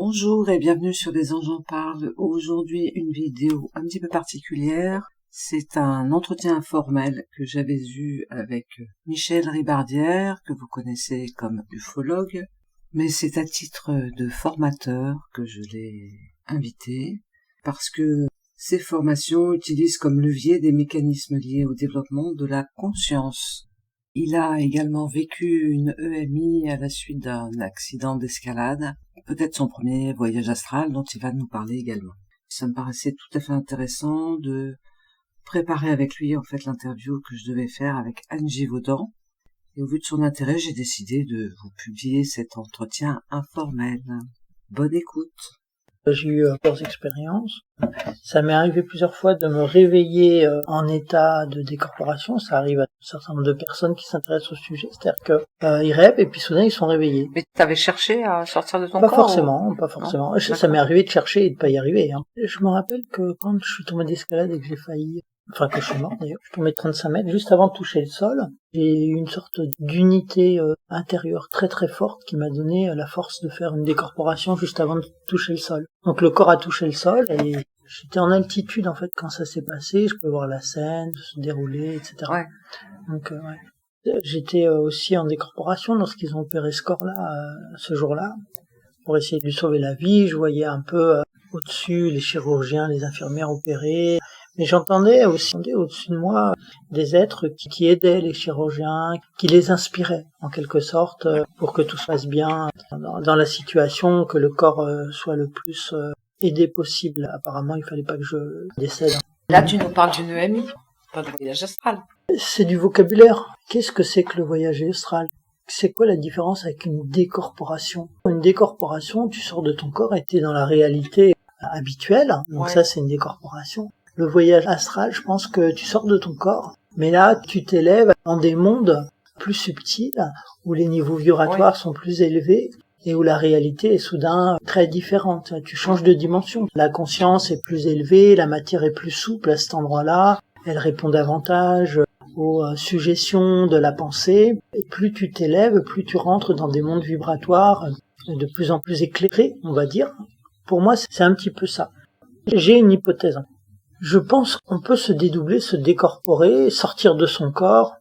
Bonjour et bienvenue sur Les Anges en parlent. Aujourd'hui, une vidéo un petit peu particulière. C'est un entretien informel que j'avais eu avec Michel Ribardière, que vous connaissez comme ufologue. Mais c'est à titre de formateur que je l'ai invité, parce que ces formations utilisent comme levier des mécanismes liés au développement de la conscience. Il a également vécu une EMI à la suite d'un accident d'escalade, peut-être son premier voyage astral dont il va nous parler également. Ça me paraissait tout à fait intéressant de préparer avec lui en fait l'interview que je devais faire avec Anne Givaudan. Et au vu de son intérêt, j'ai décidé de vous publier cet entretien informel. Bonne écoute. J'ai eu plusieurs expériences. Ça m'est arrivé plusieurs fois de me réveiller en état de décorporation. Ça arrive à un certain nombre de personnes qui s'intéressent au sujet. C'est-à-dire que ils rêvent et puis soudain ils sont réveillés. Mais t'avais cherché à sortir de ton Pas corps forcément, pas forcément. Ça m'est arrivé de chercher et de pas y arriver. Je me rappelle que quand je suis tombé d'escalade et que j'ai failli, que je suis mort d'ailleurs, je suis tombé de 35 mètres juste avant de toucher le sol. J'ai eu une sorte d'unité intérieure très très forte qui m'a donné la force de faire une décorporation juste avant de toucher le sol. Donc le corps a touché le sol et j'étais en altitude en fait quand ça s'est passé. Je pouvais voir la scène se dérouler, etc. Ouais. Donc j'étais aussi en décorporation lorsqu'ils ont opéré ce corps-là ce jour-là pour essayer de lui sauver la vie. Je voyais un peu au-dessus les chirurgiens, les infirmières opérer. Mais j'entendais aussi au-dessus de moi des êtres qui aidaient les chirurgiens, qui les inspiraient en quelque sorte pour que tout se passe bien dans la situation, que le corps soit le plus aidé possible. Apparemment, il fallait pas que je décède. Là, tu nous parles d'une EMI, pas de voyage astral. C'est du vocabulaire. Qu'est-ce que c'est que le voyage astral ? C'est quoi la différence avec une décorporation ? Une décorporation, tu sors de ton corps et tu es dans la réalité habituelle. Donc ça, c'est une décorporation. Le voyage astral, je pense que tu sors de ton corps, mais là, tu t'élèves dans des mondes plus subtils, où les niveaux vibratoires sont plus élevés, et où la réalité est soudain très différente. Tu changes de dimension. La conscience est plus élevée, la matière est plus souple à cet endroit-là, elle répond davantage aux suggestions de la pensée, et plus tu t'élèves, plus tu rentres dans des mondes vibratoires de plus en plus éclairés, on va dire. Pour moi, c'est un petit peu ça. J'ai une hypothèse. Je pense qu'on peut se dédoubler, se décorporer, sortir de son corps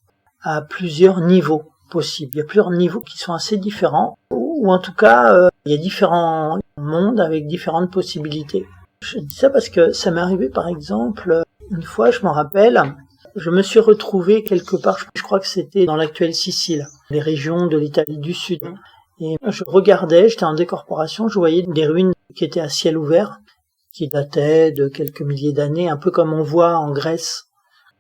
à plusieurs niveaux possibles. Il y a plusieurs niveaux qui sont assez différents, ou en tout cas, il y a différents mondes avec différentes possibilités. Je dis ça parce que ça m'est arrivé par exemple, une fois, je m'en rappelle, je me suis retrouvé quelque part, je crois que c'était dans l'actuelle Sicile, les régions de l'Italie du Sud. Et je regardais, j'étais en décorporation, je voyais des ruines qui étaient à ciel ouvert, qui datait de quelques milliers d'années, un peu comme on voit en Grèce.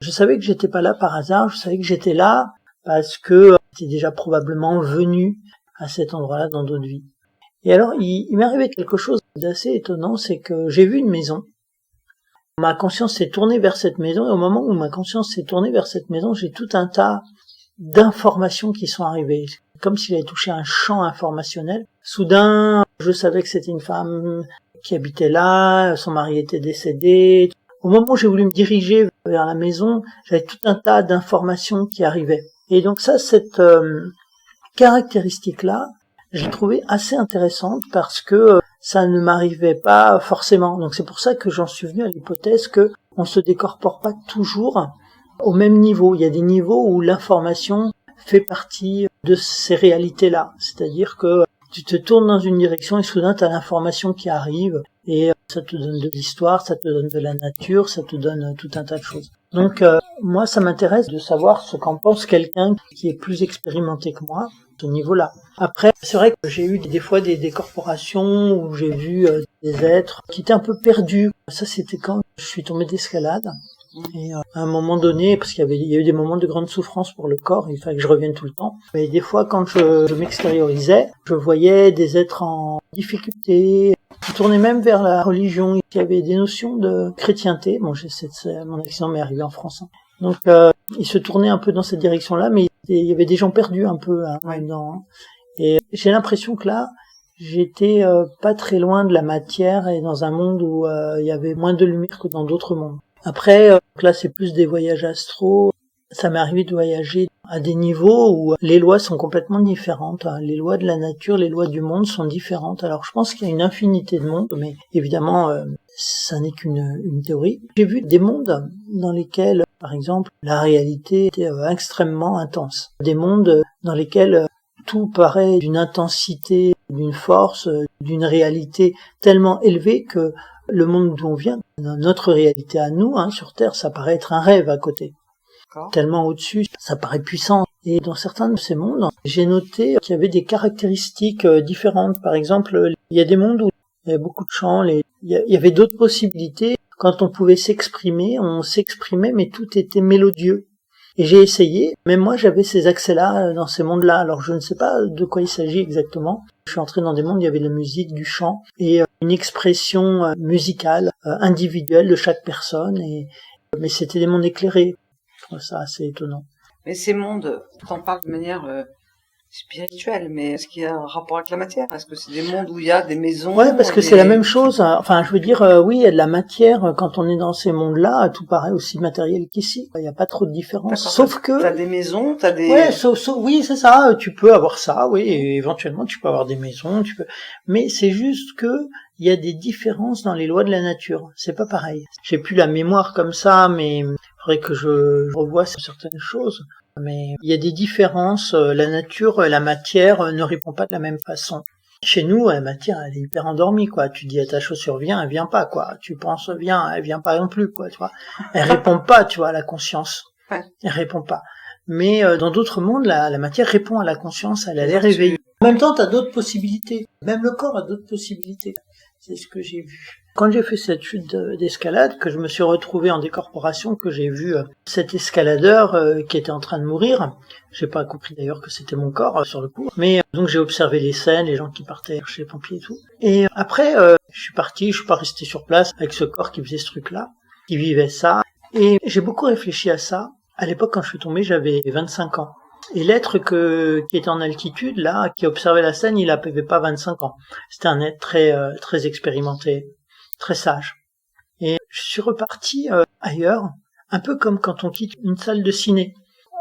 Je savais que j'étais pas là par hasard, je savais que j'étais là parce que j'étais déjà probablement venu à cet endroit-là dans d'autres vies. Et alors, il m'est arrivé quelque chose d'assez étonnant, c'est que j'ai vu une maison. Ma conscience s'est tournée vers cette maison, et au moment où ma conscience s'est tournée vers cette maison, j'ai tout un tas d'informations qui sont arrivées. Comme s'il avait touché un champ informationnel. Soudain, je savais que c'était une femme qui habitait là, son mari était décédé. Au moment où j'ai voulu me diriger vers la maison, j'avais tout un tas d'informations qui arrivaient. Et donc ça, cette caractéristique-là, j'ai trouvé assez intéressante parce que ça ne m'arrivait pas forcément. Donc c'est pour ça que j'en suis venu à l'hypothèse que on se décorpore pas toujours au même niveau. Il y a des niveaux où l'information fait partie de ces réalités-là. C'est-à-dire que tu te tournes dans une direction et soudain tu as l'information qui arrive et ça te donne de l'histoire, ça te donne de la nature, ça te donne tout un tas de choses. Donc moi ça m'intéresse de savoir ce qu'en pense quelqu'un qui est plus expérimenté que moi à ce niveau-là. Après, c'est vrai que j'ai eu des fois des décorporations où j'ai vu des êtres qui étaient un peu perdus. Ça c'était quand je suis tombé d'escalade. Et à un moment donné, parce qu'il y a eu des moments de grande souffrance pour le corps, il fallait que je revienne tout le temps. Mais des fois, quand je m'extériorisais, je voyais des êtres en difficulté, qui tournaient même vers la religion, qui avaient des notions de chrétienté. Bon, mon accident m'est arrivé en France. Donc, ils se tournaient un peu dans cette direction-là, mais il y avait des gens perdus un peu là-dedans. Et j'ai l'impression que là, j'étais pas très loin de la matière et dans un monde où il y avait moins de lumière que dans d'autres mondes. Après, là, c'est plus des voyages astraux. Ça m'est arrivé de voyager à des niveaux où les lois sont complètement différentes. Les lois de la nature, les lois du monde sont différentes. Alors je pense qu'il y a une infinité de mondes, mais évidemment, ça n'est qu'une théorie. J'ai vu des mondes dans lesquels, par exemple, la réalité était extrêmement intense. Des mondes dans lesquels tout paraît d'une intensité, d'une force, d'une réalité tellement élevée que le monde d'où on vient, notre réalité à nous, sur Terre, ça paraît être un rêve à côté. Tellement au-dessus, ça paraît puissant. Et dans certains de ces mondes, j'ai noté qu'il y avait des caractéristiques différentes. Par exemple, il y a des mondes où il y a beaucoup de chants, il y avait d'autres possibilités. Quand on pouvait s'exprimer, on s'exprimait, mais tout était mélodieux. Et j'ai essayé, même moi j'avais ces accès-là dans ces mondes-là. Alors je ne sais pas de quoi il s'agit exactement. Je suis entré dans des mondes où il y avait de la musique, du chant, et une expression musicale, individuelle de chaque personne. Mais c'était des mondes éclairés. Je trouve ça assez étonnant. Mais ces mondes, t'en parles de manière spirituelle, mais est-ce qu'il y a un rapport avec la matière? Est-ce que c'est des mondes où il y a des maisons? Ouais, parce que c'est la même chose. Enfin, je veux dire, oui, il y a de la matière. Quand on est dans ces mondes-là, tout paraît aussi matériel qu'ici. Il n'y a pas trop de différence. Sauf que... T'as des maisons, t'as des... Ouais, oui, c'est ça. Tu peux avoir ça, oui. Et éventuellement, tu peux avoir des maisons, Mais c'est juste que il y a des différences dans les lois de la nature. C'est pas pareil. J'ai plus la mémoire comme ça, mais il faudrait que je revoie certaines choses. Mais il y a des différences. La nature, la matière ne répond pas de la même façon. Chez nous, la matière, elle est hyper endormie, quoi. Tu dis à ta chaussure, viens, elle vient pas, quoi. Tu penses, viens, elle vient pas non plus, quoi, tu vois. Elle répond pas, tu vois, à la conscience. Ouais. Elle répond pas. Mais dans d'autres mondes, la matière répond à la conscience, elle a l'air éveillée. En même temps, t'as d'autres possibilités. Même le corps a d'autres possibilités. C'est ce que j'ai vu. Quand j'ai fait cette chute d'escalade, que je me suis retrouvé en décorporation, que j'ai vu cet escaladeur qui était en train de mourir, j'ai pas compris d'ailleurs que c'était mon corps sur le coup, mais donc j'ai observé les scènes, les gens qui partaient chez les pompiers et tout. Et après, je suis parti, je suis pas resté sur place avec ce corps qui faisait ce truc-là, qui vivait ça. Et j'ai beaucoup réfléchi à ça. À l'époque, quand je suis tombé, j'avais 25 ans. Et l'être qui était en altitude, là, qui observait la scène, il n'avait pas 25 ans. C'était un être très expérimenté, très sage. Et je suis reparti ailleurs, un peu comme quand on quitte une salle de ciné.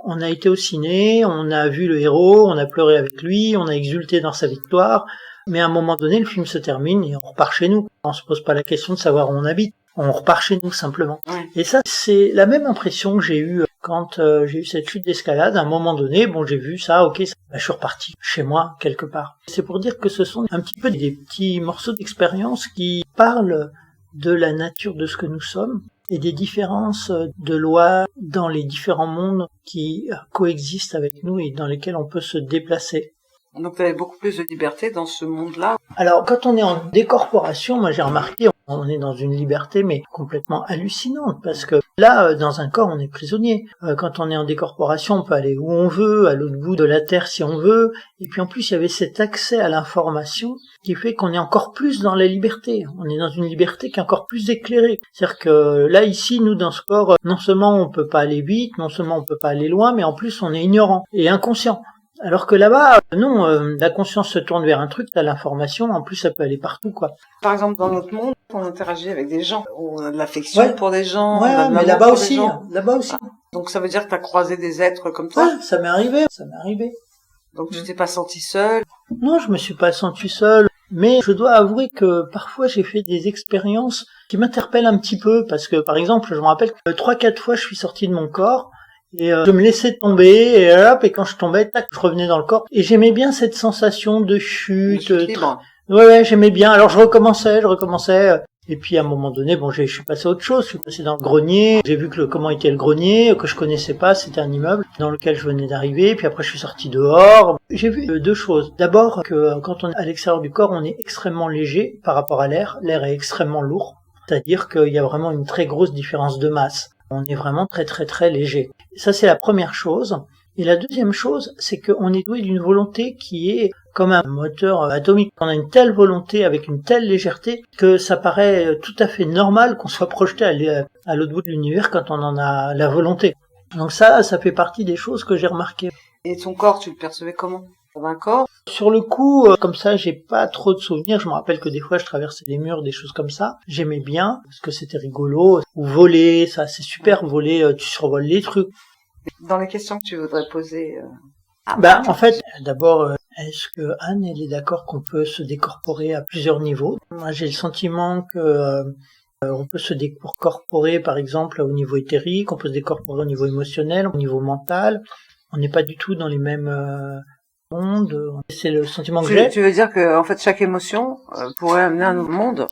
On a été au ciné, on a vu le héros, on a pleuré avec lui, on a exulté dans sa victoire, mais à un moment donné, le film se termine et on repart chez nous. On se pose pas la question de savoir où on habite. On repart chez nous simplement. Ouais. Et ça, c'est la même impression que j'ai eue quand j'ai eu cette chute d'escalade. À un moment donné, j'ai vu ça, ok, je suis reparti chez moi quelque part. C'est pour dire que ce sont un petit peu des petits morceaux d'expérience qui parlent de la nature de ce que nous sommes et des différences de lois dans les différents mondes qui coexistent avec nous et dans lesquels on peut se déplacer. Donc tu avais beaucoup plus de liberté dans ce monde-là. Alors quand on est en décorporation, moi j'ai remarqué, on est dans une liberté mais complètement hallucinante parce que là, dans un corps, on est prisonnier. Quand on est en décorporation, on peut aller où on veut, à l'autre bout de la terre si on veut. Et puis en plus, il y avait cet accès à l'information qui fait qu'on est encore plus dans la liberté. On est dans une liberté qui est encore plus éclairée. C'est-à-dire que là, ici, nous, dans ce corps, non seulement on peut pas aller vite, non seulement on peut pas aller loin, mais en plus on est ignorant et inconscient. Alors que là-bas, non, la conscience se tourne vers un truc, t'as l'information, en plus ça peut aller partout, quoi. Par exemple, dans notre monde, on interagit avec des gens, on a de l'affection pour des gens, on a de mais là-bas aussi, Donc ça veut dire que t'as croisé des êtres comme toi? Ouais, ça m'est arrivé. Donc tu t'es pas senti seul? Non, je me suis pas senti seul, mais je dois avouer que parfois j'ai fait des expériences qui m'interpellent un petit peu, parce que par exemple, je me rappelle que 3-4 fois je suis sorti de mon corps, et je me laissais tomber, et hop, et quand je tombais, tac, je revenais dans le corps. Et j'aimais bien cette sensation de chute. Ouais, j'aimais bien. Alors je recommençais. Et puis à un moment donné, je suis passé à autre chose. Je suis passé dans le grenier. J'ai vu comment était le grenier, que je connaissais pas. C'était un immeuble dans lequel je venais d'arriver. Puis après, je suis sorti dehors. J'ai vu deux choses. D'abord, que quand on est à l'extérieur du corps, on est extrêmement léger par rapport à l'air. L'air est extrêmement lourd. C'est-à-dire qu'il y a vraiment une très grosse différence de masse. On est vraiment très très très léger. Ça, c'est la première chose. Et la deuxième chose, c'est qu'on est doué d'une volonté qui est comme un moteur atomique. On a une telle volonté avec une telle légèreté que ça paraît tout à fait normal qu'on soit projeté à l'autre bout de l'univers quand on en a la volonté. Donc ça fait partie des choses que j'ai remarquées. Et ton corps, tu le percevais comment? T'avais un corps? Sur le coup, comme ça, j'ai pas trop de souvenirs. Je me rappelle que des fois, je traversais des murs, des choses comme ça. J'aimais bien, parce que c'était rigolo. Ou voler, ça, c'est super, voler, tu survoles les trucs. Dans les questions que tu voudrais poser, En fait, d'abord, est-ce que Anne, elle est d'accord qu'on peut se décorporer à plusieurs niveaux? Moi, j'ai le sentiment que on peut se décorporer, par exemple, au niveau éthérique, on peut se décorporer au niveau émotionnel, au niveau mental. On n'est pas du tout dans les mêmes mondes. C'est le sentiment que j'ai. tu veux dire que en fait chaque émotion pourrait amener un nouveau monde?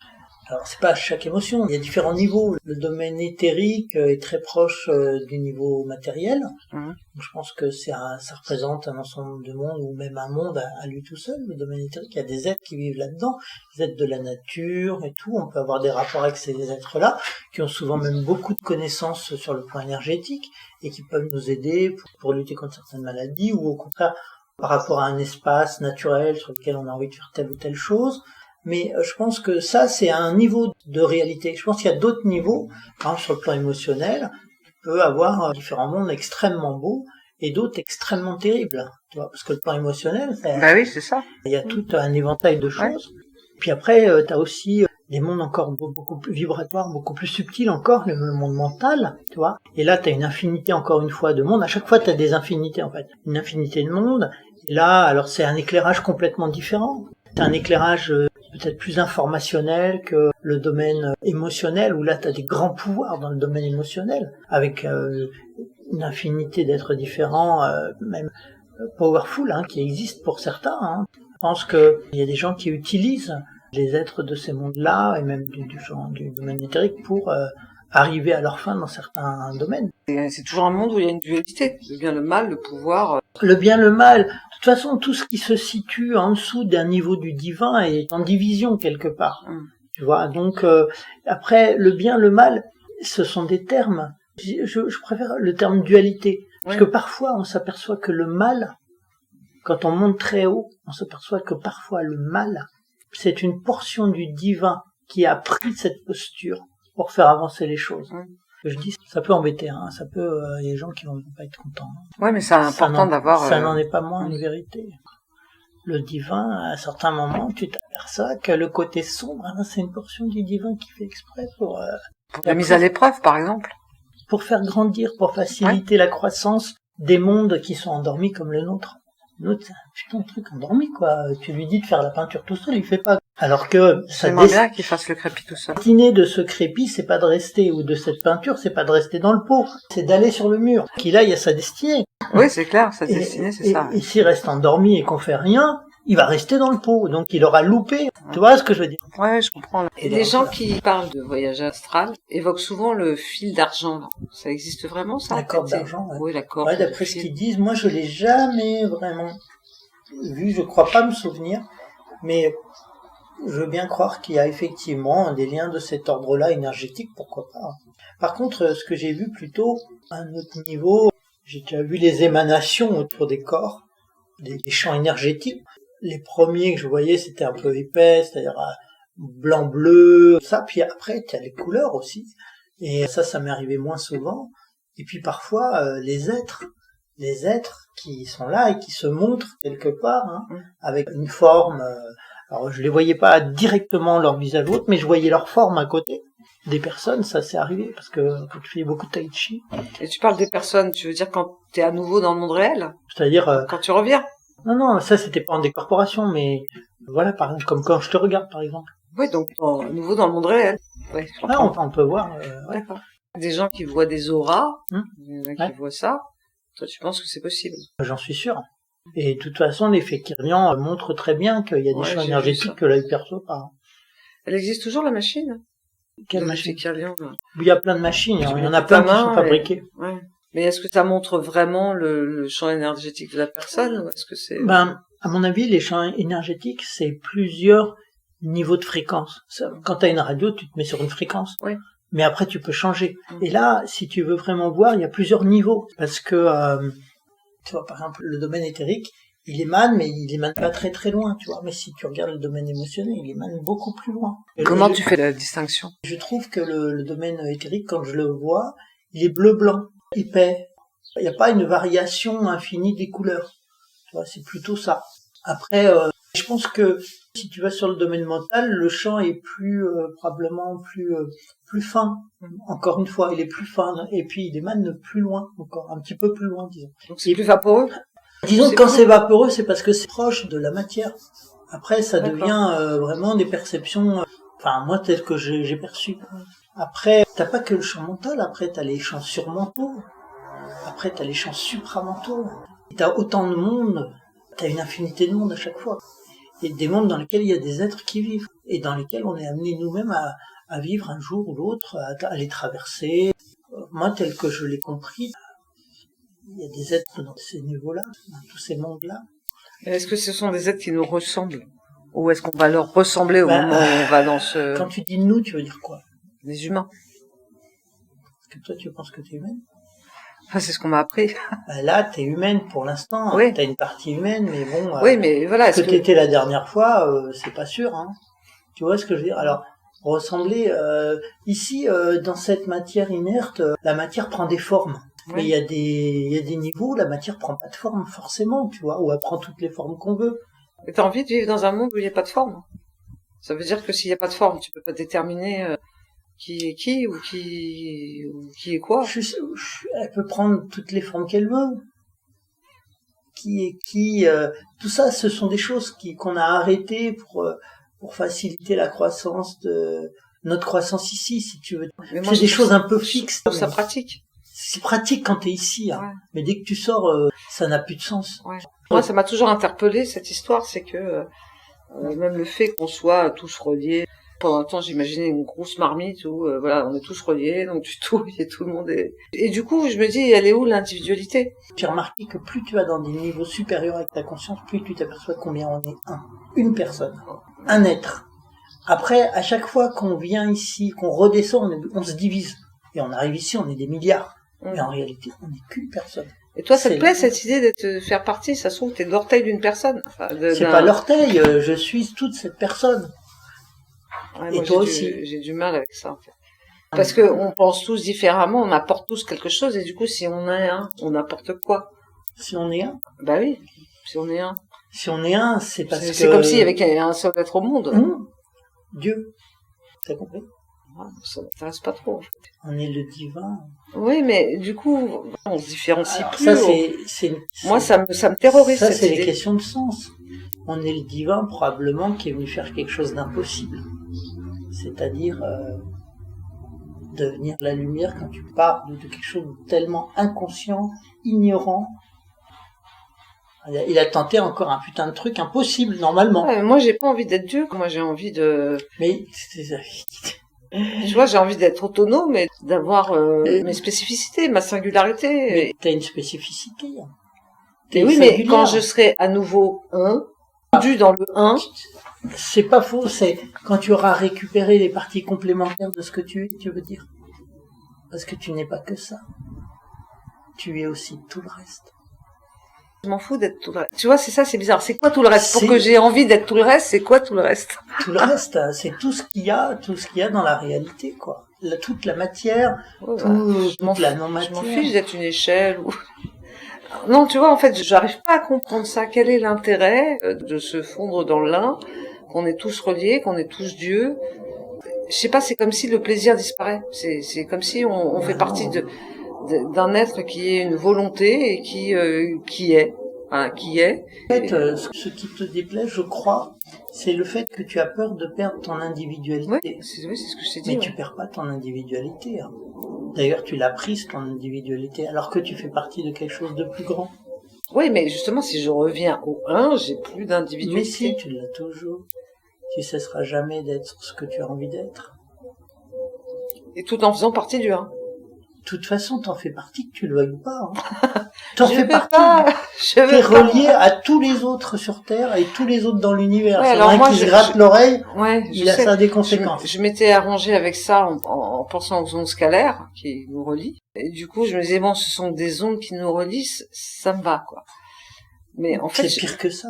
Alors, c'est pas chaque émotion, il y a différents niveaux. Le domaine éthérique est très proche du niveau matériel. Donc, je pense que ça représente un ensemble de mondes, ou même un monde à lui tout seul. Le domaine éthérique, il y a des êtres qui vivent là-dedans, des êtres de la nature et tout. On peut avoir des rapports avec ces êtres-là, qui ont souvent même beaucoup de connaissances sur le plan énergétique, et qui peuvent nous aider pour lutter contre certaines maladies, ou au contraire, par rapport à un espace naturel sur lequel on a envie de faire telle ou telle chose. Mais je pense que ça, c'est un niveau de réalité. Je pense qu'il y a d'autres niveaux. Par exemple, sur le plan émotionnel, tu peux avoir différents mondes extrêmement beaux et d'autres extrêmement terribles. Tu vois, parce que le plan émotionnel, Bah oui, c'est ça. Il y a tout un éventail de choses. Ouais. Puis après, tu as aussi des mondes encore beaucoup plus vibratoires, beaucoup plus subtils encore, le monde mental, tu vois. Et là, tu as une infinité, encore une fois, de mondes. À chaque fois, tu as des infinités, en fait. Une infinité de mondes. Et là, alors, c'est un éclairage complètement différent. C'est un éclairage peut-être plus informationnel que le domaine émotionnel, où là, tu as des grands pouvoirs dans le domaine émotionnel, avec une infinité d'êtres différents, même powerful, qui existent pour certains. Je pense qu'il y a des gens qui utilisent les êtres de ces mondes-là, et même du domaine éthérique, pour arriver à leur fin dans certains domaines. C'est toujours un monde où il y a une dualité, le bien, le mal, le pouvoir. Le bien, le mal. De toute façon, tout ce qui se situe en dessous d'un niveau du divin est en division quelque part. Tu vois, donc après, le bien, le mal, ce sont des termes. Je préfère le terme dualité. Parce que parfois, on s'aperçoit que le mal, quand on monte très haut, on s'aperçoit que parfois le mal, c'est une portion du divin qui a pris cette posture pour faire avancer les choses. Je dis, ça peut embêter, ça peut, y a des gens qui vont pas être contents. Ouais, mais c'est important d'avoir. Ça n'en est pas moins une vérité. Le divin, à un certain moment, tu t'aperçois que le côté sombre, c'est une portion du divin qui fait exprès pour la mise à l'épreuve, par exemple. Pour faire grandir, pour faciliter la croissance des mondes qui sont endormis comme le nôtre. L'autre, c'est un putain de truc endormi, quoi. Tu lui dis de faire la peinture tout seul, il fait pas. Alors que j'aimerais bien qu'il fasse le crépi tout seul. La destinée de ce crépi, c'est pas de rester, ou de cette peinture, c'est pas de rester dans le pot, c'est d'aller sur le mur. Qui là, il y a sa destinée. Oui, c'est clair, sa destinée, c'est ça. Et s'il reste endormi et qu'on fait rien, il va rester dans le pot, donc il aura loupé. Tu vois ce que je veux dire? Ouais, je comprends. Et les gens qui parlent de voyage astral évoquent souvent le fil d'argent. Ça existe vraiment, ça? La corde d'argent, ouais. Oui, la corde. Ouais, d'après ce qu'ils disent, moi je l'ai jamais vraiment vu, je crois pas me souvenir, mais je veux bien croire qu'il y a effectivement des liens de cet ordre-là énergétique, pourquoi pas. Par contre, ce que j'ai vu plutôt à un autre niveau, j'ai déjà vu les émanations autour des corps, des champs énergétiques. Les premiers que je voyais, c'était un peu épais, c'est-à-dire blanc-bleu, ça. Puis après, tu as les couleurs aussi. Et ça m'est arrivé moins souvent. Et puis parfois, les êtres qui sont là et qui se montrent quelque part, avec une forme. Alors, je les voyais pas directement leur visage ou autre, mais je voyais leur forme à côté. Des personnes, ça s'est arrivé, parce que quand tu fais beaucoup de tai chi. Et tu parles des personnes, tu veux dire quand t'es à nouveau dans le monde réel? C'est-à-dire... quand tu reviens? Non, ça c'était pas en décorporation, mais voilà, par exemple, comme quand je te regarde, par exemple. Oui, donc à nouveau dans le monde réel. Ouais, on peut voir. D'accord. Des gens qui voient des auras, qui voient ça. Toi, tu penses que c'est possible? J'en suis sûr. Et de toute façon, l'effet Kirlian montre très bien qu'il y a des champs énergétiques que l'œil perçoit pas. Elle existe toujours, la machine? Quelle machine? Kirlian, il y a plein de machines, il y en a plein qui sont fabriquées. Ouais. Mais est-ce que ça montre vraiment le champ énergétique de la personne, ou est-ce que c'est... À mon avis, les champs énergétiques, c'est plusieurs niveaux de fréquence. Quand tu as une radio, tu te mets sur une fréquence. Oui. Mais après, tu peux changer. Et là, si tu veux vraiment voir, il y a plusieurs niveaux. Parce que, tu vois, par exemple, le domaine éthérique, il émane, mais il émane pas très très loin, tu vois. Mais si tu regardes le domaine émotionnel, il émane beaucoup plus loin. Comment tu fais la distinction? Je trouve que le domaine éthérique, quand je le vois, il est bleu-blanc, épais. Il n'y a pas une variation infinie des couleurs. Tu vois, c'est plutôt ça. Après, Je pense que si tu vas sur le domaine mental, le champ est probablement plus fin. Encore une fois, il est plus fin, et puis il émane plus loin, encore un petit peu plus loin, disons. Donc c'est plus vaporeux. Disons que quand c'est vaporeux, c'est parce que c'est proche de la matière. Après, ça devient vraiment des perceptions, enfin moi tel que j'ai perçu. Après, t'as pas que le champ mental, après t'as les champs surmentaux, après t'as les champs supramentaux. T'as autant de mondes, t'as une infinité de mondes à chaque fois. Et des mondes dans lesquels il y a des êtres qui vivent, et dans lesquels on est amené nous-mêmes à vivre un jour ou l'autre, à les traverser. Moi, tel que je l'ai compris, il y a des êtres dans ces niveaux-là, dans tous ces mondes-là. Est-ce que ce sont des êtres qui nous ressemblent? Ou est-ce qu'on va leur ressembler au moment où on va dans ce... Quand tu dis nous, tu veux dire quoi? Des humains. Est-ce que toi, tu penses que tu es humaine? Enfin, c'est ce qu'on m'a appris. Là, t'es humaine pour l'instant. Oui. T'as une partie humaine, mais bon. Oui, mais voilà. Ce que t'étais la dernière fois, c'est pas sûr. Hein. Tu vois ce que je veux dire? Alors, ressembler ici, dans cette matière inerte, la matière prend des formes. Oui. Mais il y a des niveaux où la matière prend pas de forme forcément, tu vois, où elle prend toutes les formes qu'on veut. Et t'as envie de vivre dans un monde où il n'y a pas de forme? Ça veut dire que s'il n'y a pas de forme, tu peux pas déterminer qui est qui ou qui est quoi. Elle peut prendre toutes les formes qu'elle veut. Qui est qui, tout ça, ce sont des choses qu'on a arrêtées pour faciliter la croissance notre croissance ici, si tu veux. C'est des choses un peu fixes. Ça pratique. C'est pratique quand t'es ici, hein. Ouais. Mais dès que tu sors, ça n'a plus de sens. Ouais. Moi, ça m'a toujours interpellé cette histoire, c'est que même le fait qu'on soit tous reliés. Pendant un temps, j'imaginais une grosse marmite où, voilà, on est tous reliés, donc tu touilles et tout le monde est... Et du coup, je me dis, elle est où l'individualité? J'ai remarqué que plus tu vas dans des niveaux supérieurs avec ta conscience, plus tu t'aperçois combien on est une personne, un être. Après, à chaque fois qu'on vient ici, qu'on redescend, on se divise. Et on arrive ici, on est des milliards. Mais en réalité, on n'est qu'une personne. Et toi, ça te plaît, cette idée de faire partie? Ça se trouve, t'es l'orteil d'une personne. Enfin, c'est pas l'orteil, je suis toute cette personne. Ouais, et toi aussi. J'ai du mal avec ça, en fait. Parce que on pense tous différemment, on apporte tous quelque chose, et du coup, si on est un, on apporte quoi? Si on est un? Bah oui, si on est un. Si on est un, c'est parce que... C'est comme s'il y avait un seul être au monde. Dieu. T'as compris? Ouais, ça m'intéresse pas trop. En fait. On est le divin. Oui, mais du coup, on se différencie plus. Ça, moi, ça me terrorise. Ça, c'est les questions de sens. On est le divin, probablement, qui est venu faire quelque chose d'impossible. C'est-à-dire devenir la lumière quand tu pars de quelque chose de tellement inconscient, ignorant. Il a tenté encore un putain de truc impossible, normalement. Ouais, moi, j'ai pas envie d'être Dieu. Moi, j'ai envie de... Mais... Tu vois, j'ai envie d'être autonome et d'avoir mes spécificités, ma singularité. Mais t'as une spécificité. Et oui, mais quand je serai à nouveau dû dans le 1... C'est pas faux, c'est quand tu auras récupéré les parties complémentaires de ce que tu es, tu veux dire. Parce que tu n'es pas que ça. Tu es aussi tout le reste. Je m'en fous d'être tout le reste. Tu vois, c'est ça, c'est bizarre. C'est quoi tout le reste? Pour que j'ai envie d'être tout le reste, c'est quoi tout le reste? Tout le reste, c'est tout ce qu'il y a dans la réalité, quoi. Toute la matière, toute la non-matière. Je m'en fiche d'être une échelle ou... Non, tu vois, en fait, j'arrive pas à comprendre ça. Quel est l'intérêt de se fondre dans l'un, qu'on est tous reliés, qu'on est tous Dieu? Je sais pas, c'est comme si le plaisir disparaît. C'est comme si on fait partie d'un être qui est une volonté et qui est. Enfin, qui est. En fait, ce qui te déplaît, je crois, c'est le fait que tu as peur de perdre ton individualité. Oui, c'est ce que je t'ai dit. Mais tu perds pas ton individualité. Hein. D'ailleurs, tu l'as prise, ton individualité, alors que tu fais partie de quelque chose de plus grand. Oui, mais justement, si je reviens au 1, j'ai plus d'individualité. Mais si, tu l'as toujours. Tu cesseras jamais d'être ce que tu as envie d'être. Et tout en faisant partie du 1. De toute façon, t'en fais partie, que tu le veuilles ou pas. Hein. T'en fais partie. T'es relié à tous les autres sur Terre et tous les autres dans l'univers. Ouais, c'est vrai qu'il se gratte l'oreille, ça a des conséquences. Je m'étais arrangé avec ça en pensant aux ondes scalaires qui nous relient. Et du coup, je me disais, bon, ce sont des ondes qui nous relient, ça me va, quoi. Mais en fait... C'est pire que ça.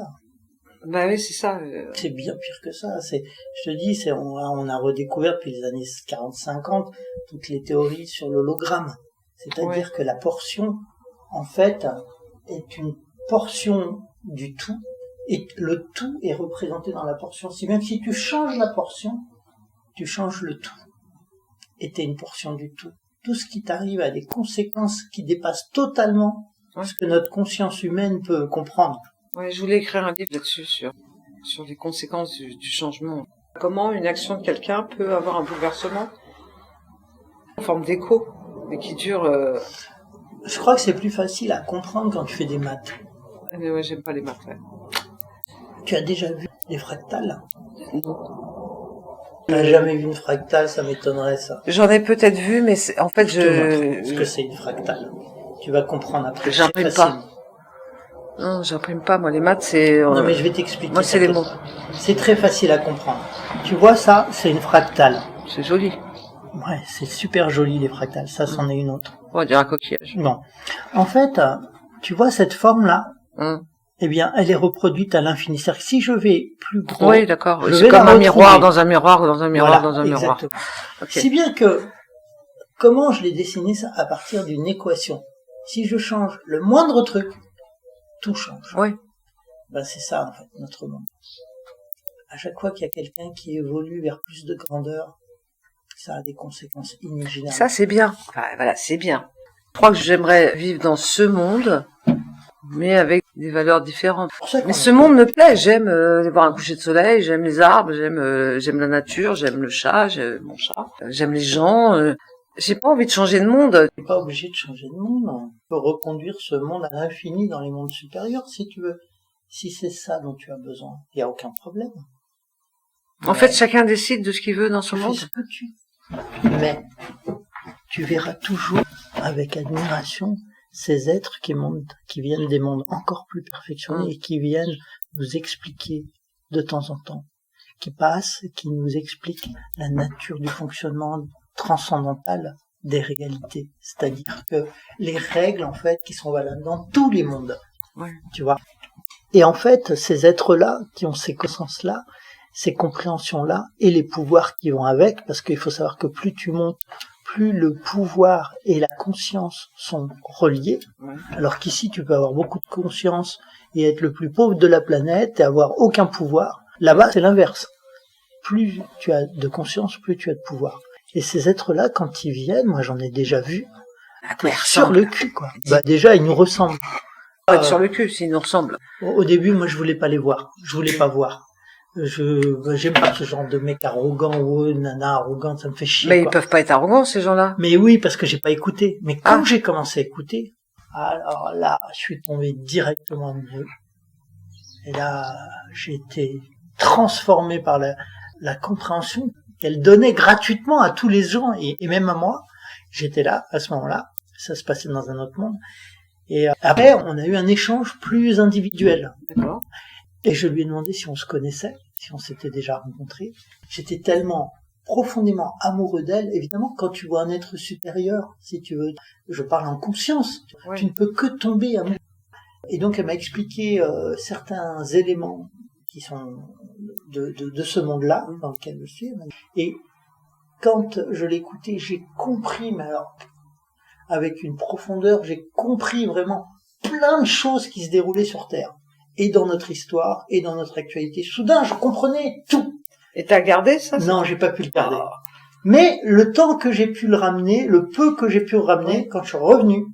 Bah oui, c'est ça. C'est bien pire que ça. Je te dis, on a redécouvert depuis les années 40-50 toutes les théories sur l'hologramme. C'est-à-dire que la portion, en fait, est une portion du tout Et le tout est représenté dans la portion. Si bien que si tu changes la portion, tu changes le tout. Et t'es une portion du tout. Tout ce qui t'arrive a des conséquences qui dépassent totalement ce que notre conscience humaine peut comprendre. Ouais, je voulais écrire un livre là-dessus, sur les conséquences du changement. Comment une action de quelqu'un peut avoir un bouleversement en forme d'écho, mais qui dure... Je crois que c'est plus facile à comprendre quand tu fais des maths. Mais ouais, j'aime pas les maths, ouais. Tu as déjà vu les fractales? Non. Tu n'as jamais vu une fractale, ça m'étonnerait ça. J'en ai peut-être vu, mais en fait, Je te montre ce que c'est une fractale. Tu vas comprendre après. J'imprime pas. Non, j'imprime pas, moi, les maths, c'est... Non, mais je vais t'expliquer. Moi, c'est les mots. C'est très facile à comprendre. Tu vois ça, c'est une fractale. C'est joli. Ouais, c'est super joli, les fractales. Ça, c'en est une autre. On dirait un coquillage. Non. En fait, tu vois cette forme-là, eh bien, elle est reproduite à l'infini. C'est-à-dire que si je vais plus gros... Oui, d'accord. C'est comme un miroir dans un miroir, dans un miroir, dans un miroir. Exactement. Okay. Si bien que, comment je l'ai dessiné ça à partir d'une équation? Si je change le moindre truc, tout change. Oui. Ben, c'est ça, en fait, notre monde. À chaque fois qu'il y a quelqu'un qui évolue vers plus de grandeur, ça a des conséquences inimaginables. Ça, c'est bien. Enfin, voilà, c'est bien. Je crois que j'aimerais vivre dans ce monde, mais avec des valeurs différentes. Mais ce monde me plaît. J'aime voir un coucher de soleil, j'aime les arbres, j'aime la nature, j'aime le chat, j'aime mon chat, j'aime les gens. J'ai pas envie de changer de monde. Tu n'es pas obligé de changer de monde. On peut reconduire ce monde à l'infini dans les mondes supérieurs, si tu veux. Si c'est ça dont tu as besoin, il n'y a aucun problème. En fait, chacun décide de ce qu'il veut dans son monde. Fais ce que tu veux. Mais tu verras toujours avec admiration ces êtres qui viennent des mondes encore plus perfectionnés et qui viennent nous expliquer de temps en temps, qui passent, qui nous expliquent la nature du fonctionnement transcendantal des réalités. C'est-à-dire que les règles, en fait, qui sont valables dans tous les mondes. Ouais. Tu vois. Et en fait, ces êtres-là, qui ont ces connaissances-là, ces compréhensions-là, et les pouvoirs qui vont avec, parce qu'il faut savoir que plus tu montes, plus le pouvoir et la conscience sont reliés. Ouais. Alors qu'ici, tu peux avoir beaucoup de conscience et être le plus pauvre de la planète et avoir aucun pouvoir. Là-bas, c'est l'inverse. Plus tu as de conscience, plus tu as de pouvoir. Et ces êtres-là, quand ils viennent, moi j'en ai déjà vu, sur le cul, quoi. Bah déjà, ils nous ressemblent. Sur le cul, s'ils nous ressemblent. Au début, moi, je voulais pas les voir. Je voulais pas voir. J'aime pas ce genre de mec arrogant ou nana arrogante, ça me fait chier. Mais quoi. Ils peuvent pas être arrogants, ces gens-là. Mais oui, parce que j'ai pas écouté. Mais quand j'ai commencé à écouter, alors là, je suis tombé directement amoureux. Et là, j'ai été transformé par la compréhension qu'elle donnait gratuitement à tous les gens et même à moi. J'étais là, à ce moment-là. Ça se passait dans un autre monde. Et après, on a eu un échange plus individuel. D'accord. Et je lui ai demandé si on se connaissait, si on s'était déjà rencontrés. J'étais tellement profondément amoureux d'elle. Évidemment, quand tu vois un être supérieur, si tu veux, je parle en conscience, ouais. Tu ne peux que tomber amoureux. Et donc, elle m'a expliqué certains éléments qui sont de ce monde-là, dans lequel je suis. Et quand je l'écoutais, j'ai compris, mais alors, avec une profondeur, j'ai compris vraiment plein de choses qui se déroulaient sur Terre. Et dans notre histoire, et dans notre actualité. Soudain, je comprenais tout. Et t'as gardé ça? Non, j'ai pas pu le garder. Oh. Mais le temps que j'ai pu le ramener, le peu que j'ai pu le ramener, quand je suis revenu,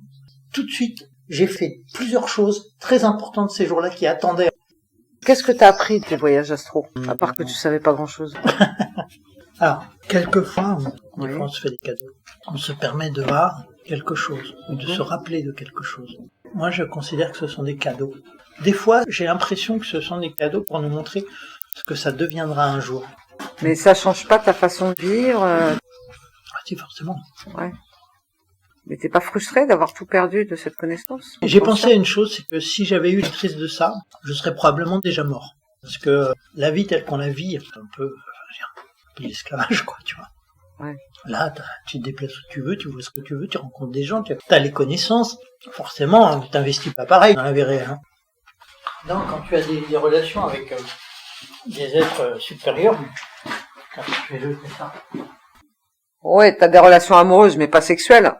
tout de suite, j'ai fait plusieurs choses très importantes ces jours-là qui attendaient. Qu'est-ce que t'as appris de tes voyages astro? À part que tu savais pas grand-chose. Alors, quelquefois, on se fait des cadeaux. On se permet de voir quelque chose, ou de se rappeler de quelque chose. Moi, je considère que ce sont des cadeaux. Des fois, j'ai l'impression que ce sont des cadeaux pour nous montrer ce que ça deviendra un jour. Mais ça change pas ta façon de vivre Ah si, forcément. Ouais. Mais t'es pas frustré d'avoir tout perdu de cette connaissance? J'ai pensé à une chose, c'est que si j'avais eu une crise de ça, je serais probablement déjà mort. Parce que la vie telle qu'on la vit, c'est un peu l'esclavage, quoi, tu vois. Ouais. Là, tu te déplaces où tu veux, tu vois ce que tu veux, tu rencontres des gens, tu as les connaissances. Forcément, tu t'investis pas pareil dans la vie réelle. Hein. Non, quand tu as des relations avec des êtres supérieurs, je vais jeter ça. Ouais, t'as des relations amoureuses, mais pas sexuelles.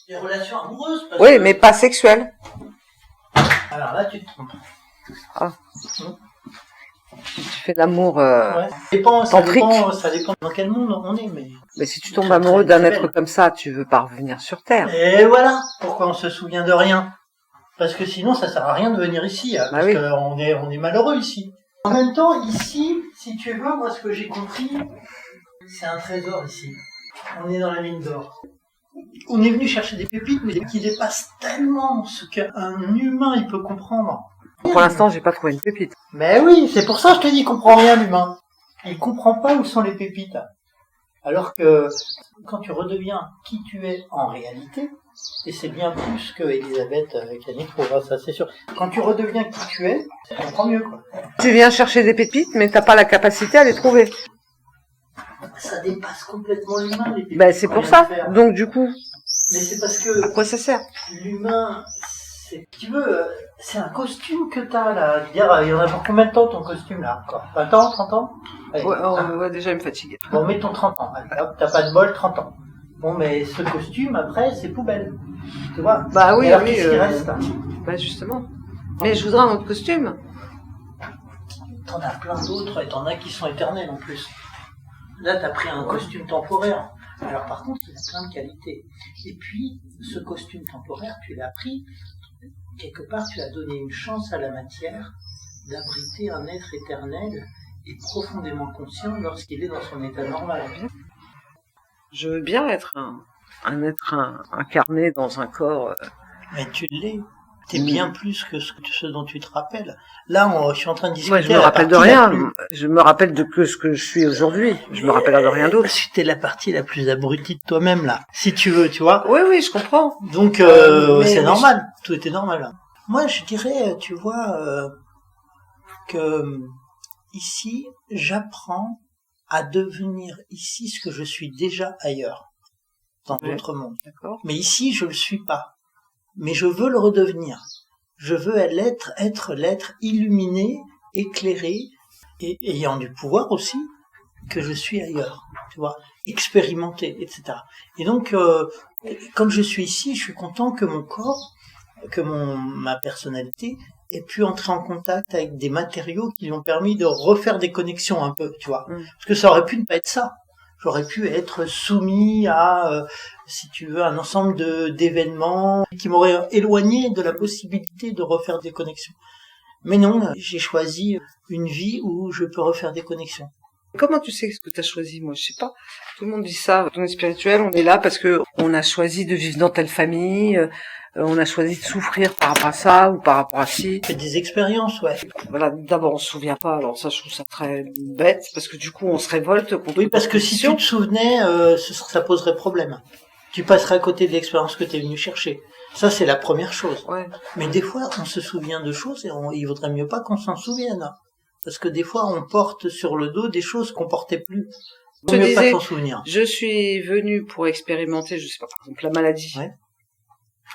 Des relations amoureuses parce Oui, que... mais pas sexuelles. Alors là, tu te trompes. Ah. Tu fais l'amour Ouais. tantrique. Ça dépend dans quel monde on est, Mais si tu tombes amoureux d'un être comme ça, tu veux pas revenir sur Terre. Et voilà pourquoi on se souvient de rien. Parce que sinon, ça sert à rien de venir ici, hein, parce oui. qu'on est malheureux ici. En même temps, ici, si tu veux, moi, ce que j'ai compris, c'est un trésor ici. On est dans la mine d'or. On est venu chercher des pépites, mais qui dépassent tellement ce qu'un humain, il peut comprendre. Pour l'instant, j'ai pas trouvé une pépite. Mais oui, c'est pour ça que je te dis, il comprend rien, l'humain. Il comprend pas où sont les pépites. Alors que, quand tu redeviens qui tu es en réalité, et c'est bien plus que Elisabeth Cani trouvera ça, c'est sûr. Quand tu redeviens qui tu es, tu comprends mieux, quoi. Tu viens chercher des pépites, mais t'as pas la capacité à les trouver. Ça dépasse complètement l'humain, les pépites. Ben, c'est pour ça. Donc, du coup, Mais c'est parce que à quoi ça sert? l'humain, si tu veux, c'est un costume que t'as, là. Je veux dire, il y en a pour combien de temps, ton costume, là, encore? 20 ans, 30 ans? Allez, Ouais, déjà, il me fatigue. Bon, mettons 30 ans. Allez, hop, t'as pas de bol, 30 ans. Bon, mais ce costume, après, c'est poubelle. Tu vois? Bah oui, Et alors, oui. qu'est-ce qui reste, là? Bah, justement. Mais je voudrais un autre costume. T'en as plein d'autres, et t'en as qui sont éternels, en plus. Là, t'as pris un costume temporaire. Alors, par contre, il a plein de qualités. Et puis, ce costume temporaire, tu l'as pris, quelque part, tu as donné une chance à la matière d'abriter un être éternel et profondément conscient lorsqu'il est dans son état normal. Je veux bien être un être incarné dans un corps. Mais tu l'es. T'es bien plus que ce dont tu te rappelles. Là, je suis en train de discuter. Moi, je me rappelle de rien. Je me rappelle de ce que je suis aujourd'hui. Je me rappelle de rien d'autre. C'était la partie la plus abrutie de toi-même, là. Si tu veux, tu vois. Oui, oui, je comprends. Donc, c'est normal. Tout était normal. Moi, je dirais, tu vois, que ici, j'apprends à devenir ici ce que je suis déjà ailleurs. Dans d'autres mondes. D'accord. Mais ici, je le suis pas. Mais je veux le redevenir. Je veux être l'être illuminé, éclairé, et ayant du pouvoir aussi, que je suis ailleurs, tu vois, expérimenté, etc. Et donc, quand je suis ici, je suis content que mon corps, ma personnalité, ait pu entrer en contact avec des matériaux qui lui ont permis de refaire des connexions un peu, tu vois. Parce que ça aurait pu ne pas être ça. J'aurais pu être soumis à, si tu veux, un ensemble d'événements qui m'auraient éloigné de la possibilité de refaire des connexions. Mais non, j'ai choisi une vie où je peux refaire des connexions. Comment tu sais ce que tu as choisi? Moi, je sais pas. Tout le monde dit ça. On est spirituel, on est là parce que on a choisi de vivre dans telle famille, on a choisi de souffrir par rapport à ça ou par rapport à ci. Fait des expériences, ouais. Voilà, d'abord on se souvient pas, alors ça je trouve ça très bête, parce que du coup on se révolte contre. Oui, parce que si tu te souvenais, ça poserait problème. Tu passerais à côté de l'expérience que tu es venu chercher. Ça, c'est la première chose. Ouais. Mais des fois, on se souvient de choses et il vaudrait mieux pas qu'on s'en souvienne. Parce que des fois, on porte sur le dos des choses qu'on portait plus. Il vaut mieux pas s'en souvenir. Je suis venu pour expérimenter, je sais pas, par exemple la maladie. Ouais.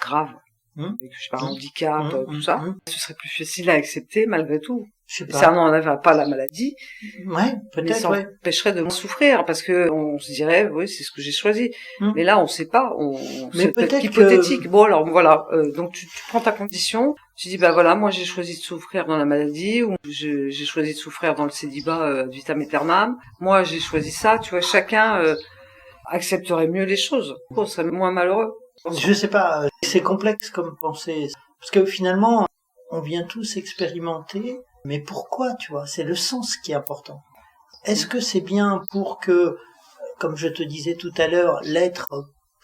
Grave. Avec, je sais pas, un handicap, tout ça. Ce serait plus facile à accepter malgré tout. Je sais pas. Ça n'enlèverait pas la maladie. Ouais, peut-être, mais ça empêcherait de moins souffrir, parce que on se dirait, oui, c'est ce que j'ai choisi. Mais là, on sait pas, mais c'est peut-être hypothétique. Bon, alors, voilà. Donc, tu prends ta condition. Tu dis, bah voilà, moi, j'ai choisi de souffrir dans la maladie, ou j'ai choisi de souffrir dans le célibat, ad vitam aeternam. Moi, j'ai choisi ça. Tu vois, chacun, accepterait mieux les choses. On serait moins malheureux. Je sais pas, c'est complexe comme pensée. Parce que finalement, on vient tous expérimenter, mais pourquoi, tu vois? C'est le sens qui est important. Est-ce que c'est bien pour que, comme je te disais tout à l'heure, l'être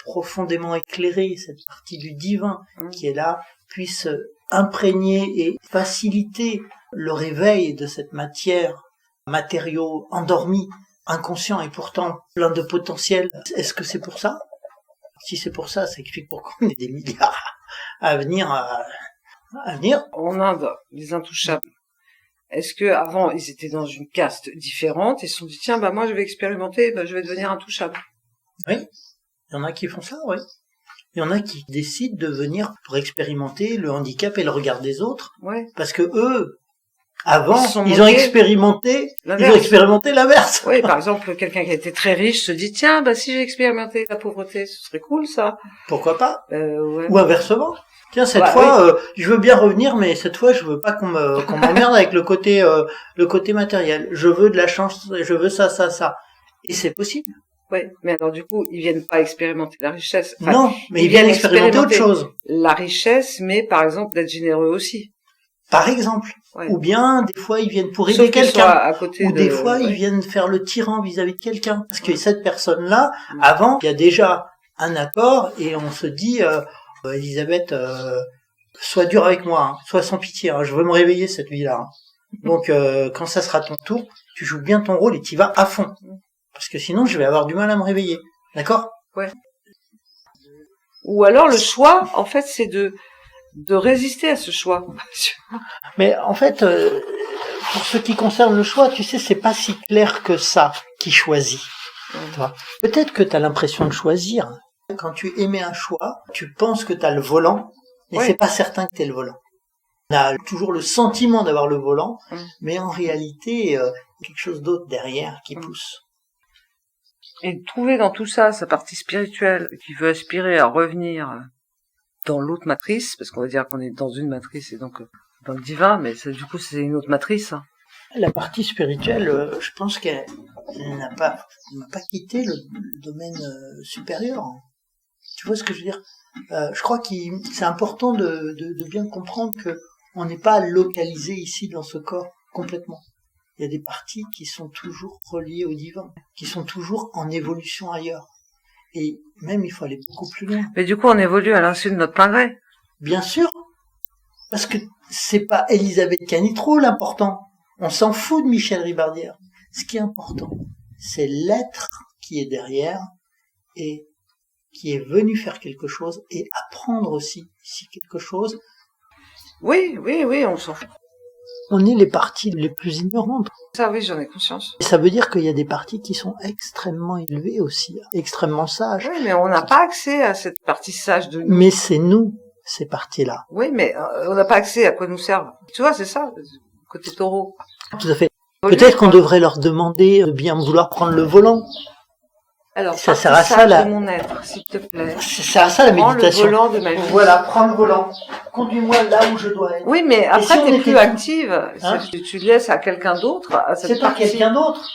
profondément éclairé, cette partie du divin qui est là, puisse imprégner et faciliter le réveil de cette matière, matériau endormi, inconscient et pourtant plein de potentiel? Est-ce que c'est pour ça? Si c'est pour ça, ça explique pourquoi on est des milliards à venir. En Inde, les intouchables. Est-ce que avant ils étaient dans une caste différente et se sont dit tiens bah moi je vais expérimenter, bah je vais devenir intouchable. Oui, il y en a qui font ça, oui. Il y en a qui décident de venir pour expérimenter le handicap et le regard des autres. Ouais. Parce que eux, avant, ils ont expérimenté l'inverse. Oui, par exemple, quelqu'un qui a été très riche se dit tiens, bah si j'ai expérimenté la pauvreté, ce serait cool ça. Pourquoi pas? Ouais. Ou inversement. Tiens, cette Bah, fois, je veux bien revenir, mais cette fois, je veux pas qu'on m'emmerde avec le côté matériel. Je veux de la chance, je veux ça, ça, ça. Et c'est possible. Oui, mais alors du coup, ils viennent pas expérimenter la richesse. Enfin, Non, mais ils viennent expérimenter autre chose. La richesse, mais par exemple d'être généreux aussi. Par exemple. Ouais. Ou bien, des fois, ils viennent pour Sauf aider qu'ils quelqu'un. soient à côté Ou de... des fois, ils ouais. viennent faire le tyran vis-à-vis de quelqu'un. Parce que cette personne-là, avant, il y a déjà un accord et on se dit, Elisabeth, sois dure avec moi, hein, sois sans pitié, hein, je veux me réveiller cette nuit-là. Hein. Donc, quand ça sera ton tour, tu joues bien ton rôle et tu y vas à fond. Parce que sinon, je vais avoir du mal à me réveiller. D'accord ? Ouais. Ou alors, le choix, en fait, c'est de résister à ce choix. Mais en fait, pour ce qui concerne le choix, tu sais, c'est pas si clair que ça qui choisit. Peut-être que tu as l'impression de choisir. Quand tu émets un choix, tu penses que tu as le volant, mais c'est pas certain que tu aies le volant. On a toujours le sentiment d'avoir le volant, mais en réalité, quelque chose d'autre derrière qui pousse. Et de trouver dans tout ça sa partie spirituelle qui veut aspirer à revenir dans l'autre matrice, parce qu'on va dire qu'on est dans une matrice et donc dans le divin, mais du coup c'est une autre matrice. Hein. La partie spirituelle, je pense qu'elle n'a pas quitté le domaine supérieur. Tu vois ce que je veux dire ? Je crois que c'est important de bien comprendre que on n'est pas localisé ici dans ce corps complètement. Il y a des parties qui sont toujours reliées au divin, qui sont toujours en évolution ailleurs. Et même, il faut aller beaucoup plus loin. Mais du coup, on évolue à l'insu de notre plein gré. Bien sûr. Parce que c'est pas Elisabeth Canitro l'important. On s'en fout de Michel Ribardière. Ce qui est important, c'est l'être qui est derrière et qui est venu faire quelque chose et apprendre aussi quelque chose. Oui, on s'en fout. On est les parties les plus ignorantes. Ça, oui, j'en ai conscience. Et ça veut dire qu'il y a des parties qui sont extrêmement élevées aussi, extrêmement sages. Oui, mais on n'a pas accès à cette partie sage de nous. Mais c'est nous, ces parties-là. Oui, mais on n'a pas accès à quoi nous servent. Tu vois, c'est ça, côté taureau. Tout à fait. Peut-être qu'on devrait leur demander de bien vouloir prendre le volant. Alors, ça sert à ça de mon être, s'il te plaît. Ça sert à ça la méditation. Prends le volant de ma vie. Voilà, prends le volant. Conduis-moi là où je dois être. Oui, mais après, t'es plus active. Hein, tu laisses à quelqu'un d'autre, à cette partie. C'est pas quelqu'un d'autre.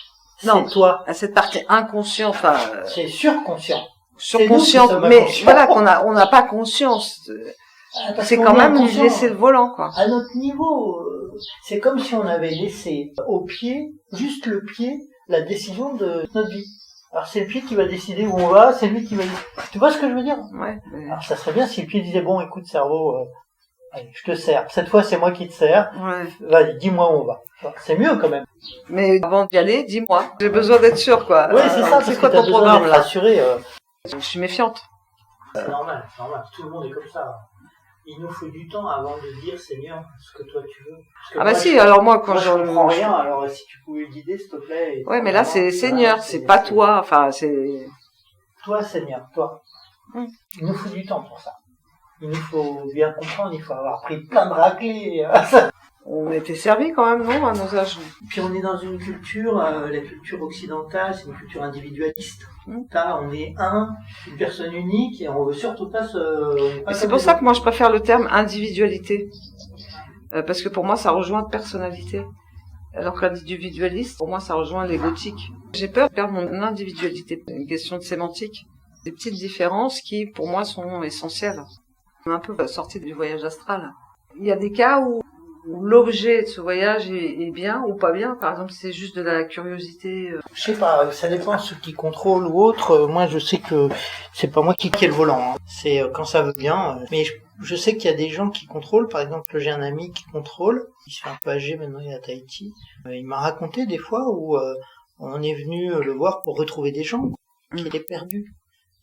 Non, c'est toi. À cette partie inconsciente, enfin. C'est surconscient. Surconsciente, mais voilà, on n'a pas conscience. C'est quand même lui laisser le volant, quoi. À notre niveau, c'est comme si on avait laissé au pied, juste le pied, la décision de notre vie. Alors c'est le pied qui va décider où on va, c'est lui qui va... Tu vois ce que je veux dire ? Ouais. Mais... Alors ça serait bien si le pied disait, bon, écoute cerveau, allez, je te sers. Cette fois c'est moi qui te sers. Ouais. Vas-y, dis-moi où on va. C'est mieux quand même. Mais avant d'y aller, dis-moi. J'ai besoin d'être sûre, quoi. Oui, c'est ça, parce que t'as besoin d'être rassuré. Je suis méfiante. C'est normal. Tout le monde est comme ça. Il nous faut du temps avant de dire Seigneur ce que toi tu veux. Ah bah si, alors moi quand je comprends rien, alors si tu pouvais guider s'il te plaît. Ouais, mais là c'est Seigneur, c'est pas toi, enfin c'est... Toi Seigneur, toi. Il nous faut du temps pour ça. Il nous faut bien comprendre, il faut avoir pris plein de raclés. On était servis quand même, non, à nos âges. Puis on est dans une culture, la culture occidentale, c'est une culture individualiste. Là, on est une personne unique, et on veut surtout pas se... C'est pour ça que moi je préfère le terme individualité. Parce que pour moi ça rejoint personnalité. Alors que l'individualiste, pour moi ça rejoint l'égotique. J'ai peur de perdre mon individualité. C'est une question de sémantique. Des petites différences qui, pour moi, sont essentielles. Un peu sorti du voyage astral. Il y a des cas où l'objet de ce voyage est bien ou pas bien. Par exemple, c'est juste de la curiosité. Je sais pas, ça dépend de ceux qui contrôlent ou autre. Moi, je sais que c'est pas moi qui ai le volant. Hein. C'est quand ça veut bien. Mais je sais qu'il y a des gens qui contrôlent. Par exemple, j'ai un ami qui contrôle. Il se fait un peu âgé maintenant, il est à Tahiti. Il m'a raconté des fois où on est venu le voir pour retrouver des gens qu'il est perdu.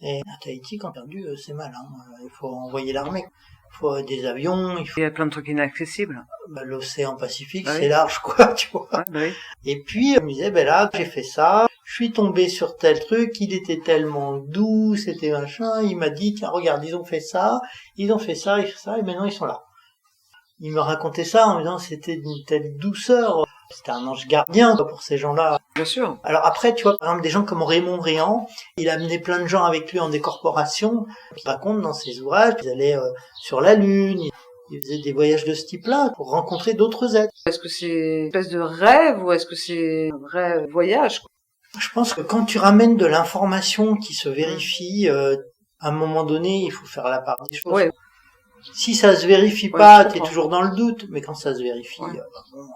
Et à Tahiti, quand perdu, c'est mal. Hein. Il faut envoyer l'armée. Il faut des avions. Il y a plein de trucs inaccessibles. L'océan Pacifique, c'est large, quoi, tu vois. Oui. Et puis, il me disait, là, j'ai fait ça. Je suis tombé sur tel truc. Il était tellement doux, c'était machin. Il m'a dit, tiens, regarde, ils ont fait ça, et maintenant ils sont là. Il me racontait ça en me disant, c'était d'une telle douceur. C'était un ange gardien pour ces gens-là. Bien sûr. Alors après, tu vois, par exemple, des gens comme Raymond Réan, il a amené plein de gens avec lui en décorporation. Il raconte dans ses ouvrages qu'ils allaient sur la Lune, ils faisaient des voyages de ce type-là pour rencontrer d'autres êtres. Est-ce que c'est une espèce de rêve ou est-ce que c'est un vrai voyage? Je pense que quand tu ramènes de l'information qui se vérifie, à un moment donné, il faut faire la part des choses. Ouais. Si ça se vérifie Ouais, pas, je t'es comprends. toujours dans le doute, mais quand ça se vérifie, Ouais. bon.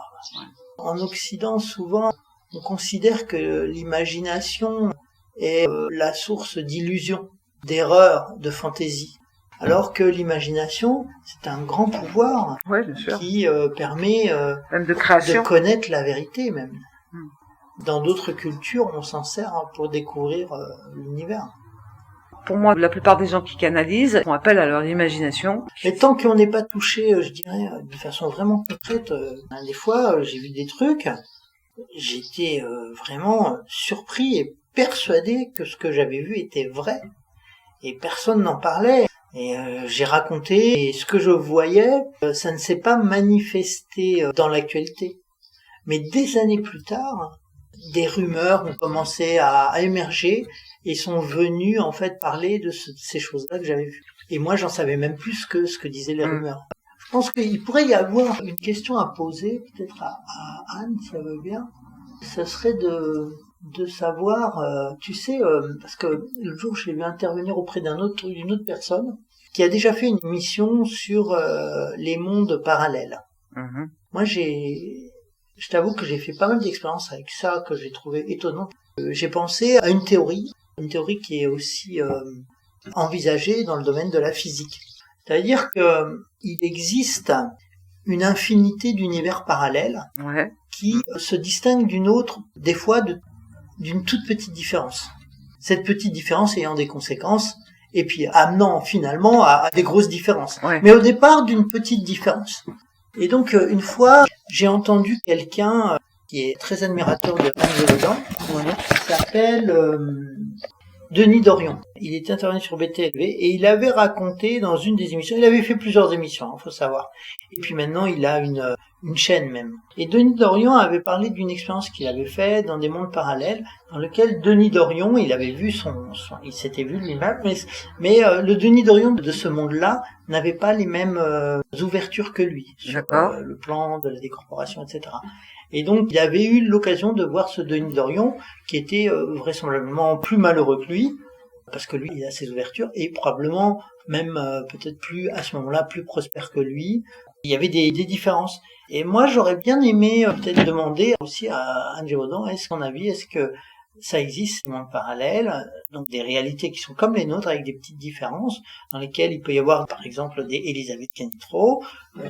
En Occident, souvent, on considère que l'imagination est la source d'illusions, d'erreurs, de fantaisie. Alors que l'imagination, c'est un grand pouvoir Ouais, bien sûr. qui permet Même de de création. connaître la vérité même. Hmm. Dans d'autres cultures, on s'en sert pour découvrir l'univers. Pour moi, la plupart des gens qui canalisent font appel à leur imagination. Mais tant qu'on n'est pas touché, je dirais, de façon vraiment concrète, des fois, j'ai vu des trucs, j'étais vraiment surpris et persuadé que ce que j'avais vu était vrai. Et personne n'en parlait. Et j'ai raconté, et ce que je voyais, ça ne s'est pas manifesté dans l'actualité. Mais des années plus tard, des rumeurs ont commencé à émerger et sont venues en fait parler de ces choses-là que j'avais vues. Et moi, j'en savais même plus que ce que disaient les rumeurs. Je pense qu'il pourrait y avoir une question à poser, peut-être à Anne, si elle veut bien. Ce serait de savoir, tu sais, parce que le jour je l'ai vu intervenir auprès d'une autre personne qui a déjà fait une émission sur les mondes parallèles. Mhm. Moi, je t'avoue que j'ai fait pas mal d'expériences avec ça que j'ai trouvé étonnant. J'ai pensé à une théorie qui est aussi envisagée dans le domaine de la physique. C'est-à-dire que il existe une infinité d'univers parallèles Ouais. qui se distinguent d'une autre, des fois d'une toute petite différence. Cette petite différence ayant des conséquences et puis amenant finalement à des grosses différences. Ouais. Mais au départ d'une petite différence. Et donc une fois, j'ai entendu quelqu'un qui est très admirateur de Anne Gévaudan, qui s'appelle Denis Dorion. Il était intervenu sur BTLV et il avait raconté dans une des émissions, il avait fait plusieurs émissions, faut savoir. Et puis maintenant, il a une chaîne même. Et Denis Dorion avait parlé d'une expérience qu'il avait faite dans des mondes parallèles, dans lequel Denis Dorion, il avait vu il s'était vu lui-même, mais le Denis Dorion de ce monde-là n'avait pas les mêmes ouvertures que lui sur le plan de la décorporation, etc. Et donc, il avait eu l'occasion de voir ce Denis Dorion, qui était vraisemblablement plus malheureux que lui, parce que lui, il a ses ouvertures, et probablement même peut-être plus, à ce moment-là, plus prospère que lui. Il y avait des différences. Et moi, j'aurais bien aimé peut-être demander aussi à Anne Gévaudan, est-ce que ça existe, des mondes parallèles, donc des réalités qui sont comme les nôtres, avec des petites différences, dans lesquelles il peut y avoir, par exemple, des Elisabeth Canitro,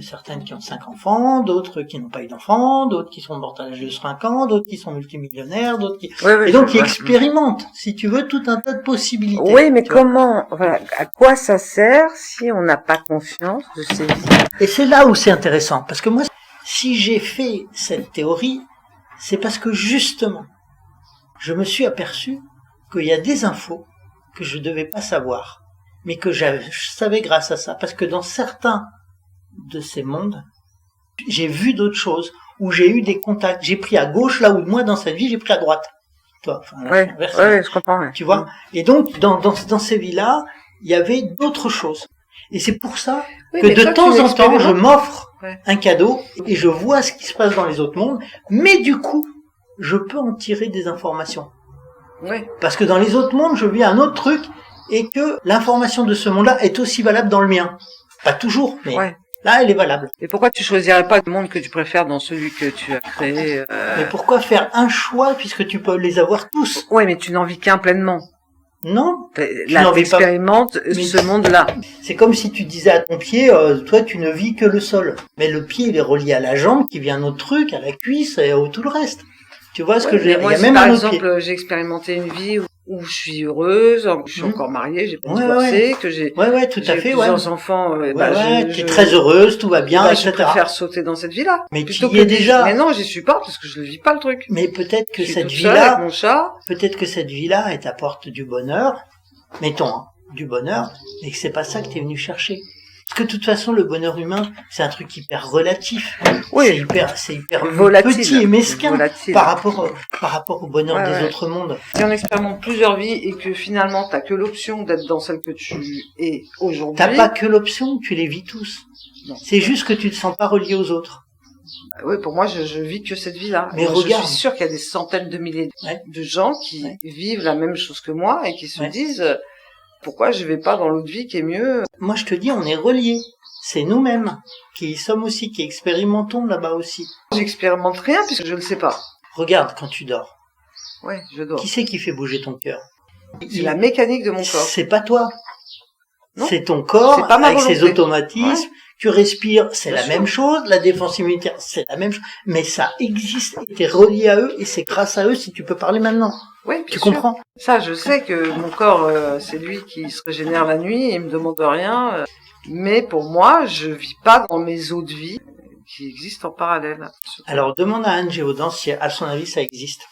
certaines qui ont 5 enfants, d'autres qui n'ont pas eu d'enfants, d'autres qui sont mortes à l'âge de 5 ans, d'autres qui sont multimillionnaires, d'autres qui... Oui, et donc qui expérimentent, si tu veux, tout un tas de possibilités. Oui, mais comment, voilà, à quoi ça sert si on n'a pas conscience de ces vies? Et c'est là où c'est intéressant, parce que moi, si j'ai fait cette théorie, c'est parce que justement, je me suis aperçu qu'il y a des infos que je devais pas savoir, mais que je savais grâce à ça, parce que dans certains de ces mondes, j'ai vu d'autres choses, où j'ai eu des contacts, j'ai pris à gauche, là où moi dans cette vie, j'ai pris à droite. Toi, enfin, ouais, je comprends. Ouais. Tu vois. Et donc, dans ces vies-là, il y avait d'autres choses. Et c'est pour ça que de temps en temps, je m'offre un cadeau et je vois ce qui se passe dans les autres mondes, mais du coup, je peux en tirer des informations. Oui. Parce que dans les autres mondes, je vis un autre truc et que l'information de ce monde-là est aussi valable dans le mien. Pas toujours, mais là, elle est valable. Et pourquoi tu choisirais pas le monde que tu préfères dans celui que tu as créé Mais pourquoi faire un choix puisque tu peux les avoir tous? Ouais, mais tu n'en vis qu'un pleinement. Non. Là, tu expérimentes ce monde-là. C'est comme si tu disais à ton pied, toi, tu ne vis que le sol. Mais le pied, il est relié à la jambe, qui vient un autre truc, à la cuisse et tout le reste. Tu vois ce que je veux dire? Moi, il y a si même par un autre exemple, j'ai expérimenté une vie où je suis heureuse, je suis encore mariée, j'ai pas divorcé, que j'ai tout à fait, plusieurs enfants, t'es très heureuse, tout va bien, etc. Je préfère sauter dans cette vie-là. Mais tu y es déjà. Mais non, j'y suis pas, parce que je ne vis pas le truc. Mais peut-être que cette vie-là, avec mon chat. Peut-être que cette vie-là, elle t'apporte du bonheur, mettons, du bonheur, mais que c'est pas ça que t'es venu chercher. Parce que de toute façon, le bonheur humain, c'est un truc hyper relatif. Oui. C'est hyper Volatile. petit et mesquin Volatile. par rapport au bonheur des autres mondes. Si on expérimente plusieurs vies et que finalement t'as que l'option d'être dans celle que tu es aujourd'hui. T'as pas que l'option, tu les vis tous. Non. C'est juste que tu te sens pas relié aux autres. Oui, pour moi, je vis que cette vie-là. Mais moi, regarde. je suis sûre qu'il y a des centaines de milliers de gens qui vivent la même chose que moi et qui se disent pourquoi je vais pas dans l'autre vie qui est mieux. Moi, je te dis, on est reliés. C'est nous-mêmes qui y sommes aussi, qui expérimentons là-bas aussi. J'expérimente rien puisque je ne sais pas. Regarde quand tu dors. Ouais, je dors. Qui c'est qui fait bouger ton cœur? C'est la mécanique de mon corps. C'est pas toi. Non. C'est ton corps C'est pas ma avec volonté. ses automatismes. Ouais. Tu respires, c'est Bien la sûr. même chose. La défense immunitaire, c'est la même chose. Mais ça existe. T'es relié à eux et c'est grâce à eux si tu peux parler maintenant. Oui, tu comprends? Ça, je sais que mon corps, c'est lui qui se régénère la nuit, il me demande rien. Mais pour moi, je vis pas dans mes autres vies qui existent en parallèle. Alors, demande à Anne Géodan si, à son avis, ça existe.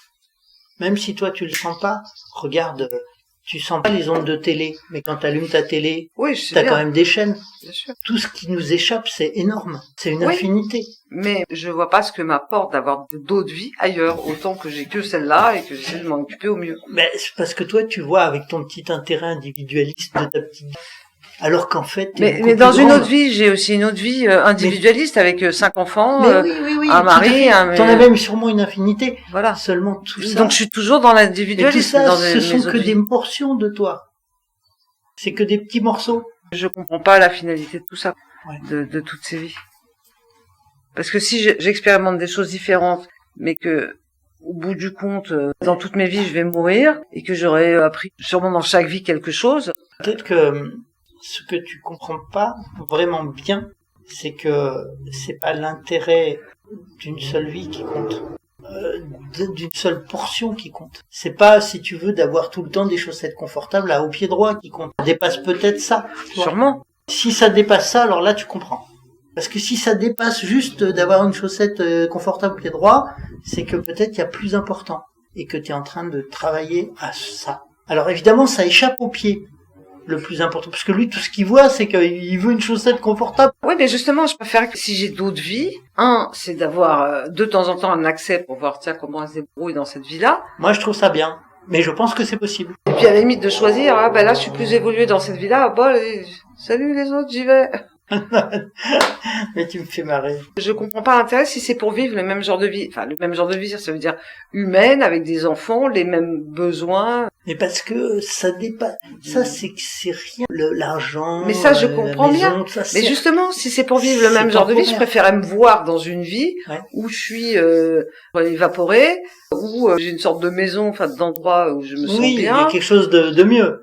Même si toi, tu le sens pas, regarde, tu sens pas les ondes de télé, mais quand t'allumes ta télé, oui, je sais t'as bien. quand même des chaînes. Bien sûr. Tout ce qui nous échappe, c'est énorme. C'est une infinité. Mais je vois pas ce que m'apporte d'avoir d'autres vies ailleurs, autant que j'ai que celle-là et que j'essaie de m'en occuper au mieux. Mais c'est parce que toi, tu vois avec ton petit intérêt individualiste de ta petite vie. Alors qu'en fait, mais dans une autre vie, j'ai aussi une autre vie individualiste avec 5 enfants, oui, un mari, T'en as même sûrement une infinité. Voilà. Seulement tout ça. Donc je suis toujours dans l'individualisme. Tout ça, dans ce sont que vies. des portions de toi. C'est que des petits morceaux. Je comprends pas la finalité de tout ça, Ouais. de toutes ces vies. Parce que si j'expérimente des choses différentes, mais que au bout du compte, dans toutes mes vies, je vais mourir et que j'aurais appris sûrement dans chaque vie quelque chose. Peut-être que ce que tu comprends pas vraiment bien, c'est que c'est pas l'intérêt d'une seule vie qui compte, d'une seule portion qui compte. C'est pas, si tu veux, d'avoir tout le temps des chaussettes confortables au pied droit qui compte. Ça dépasse peut-être ça. Sûrement. Si ça dépasse ça, alors là tu comprends. Parce que si ça dépasse juste d'avoir une chaussette confortable au pied droit, c'est que peut-être il y a plus important et que tu es en train de travailler à ça. Alors évidemment, ça échappe au pied. Le plus important, parce que lui, tout ce qu'il voit, c'est qu'il veut une chaussette confortable. Oui, mais justement, je préfère que si j'ai d'autres vies, c'est d'avoir de temps en temps un accès pour voir, tiens, comment elle se débrouille dans cette vie-là. Moi, je trouve ça bien, mais je pense que c'est possible. Et puis à la limite de choisir, là, je suis plus évolué dans cette vie-là, salut les autres, j'y vais. Mais tu me fais marrer. Je comprends pas l'intérêt si c'est pour vivre le même genre de vie. Enfin, le même genre de vie, ça veut dire humaine, avec des enfants, les mêmes besoins. Mais parce que ça dépasse, ça c'est rien, l'argent. Mais ça, je comprends la maison, bien. Ça, mais justement, si c'est pour vivre le même genre de vie, je préférais me voir dans une vie où je suis évaporée, où j'ai une sorte de maison, enfin d'endroit où je me sens bien. Oui, il y a quelque chose de mieux.